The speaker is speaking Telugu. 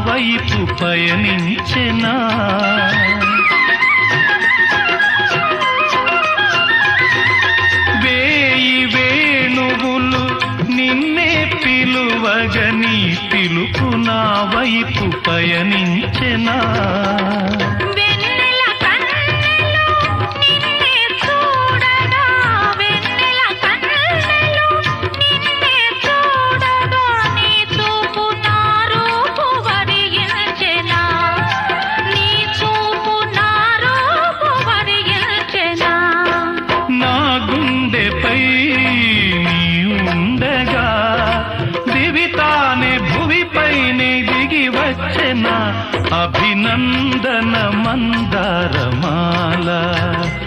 వైపు పయనించెనా వేయి వేణువులు నిన్నే పిలువగని పిలుపు నా వైపు పయనించెనా అభినందన మందారమాల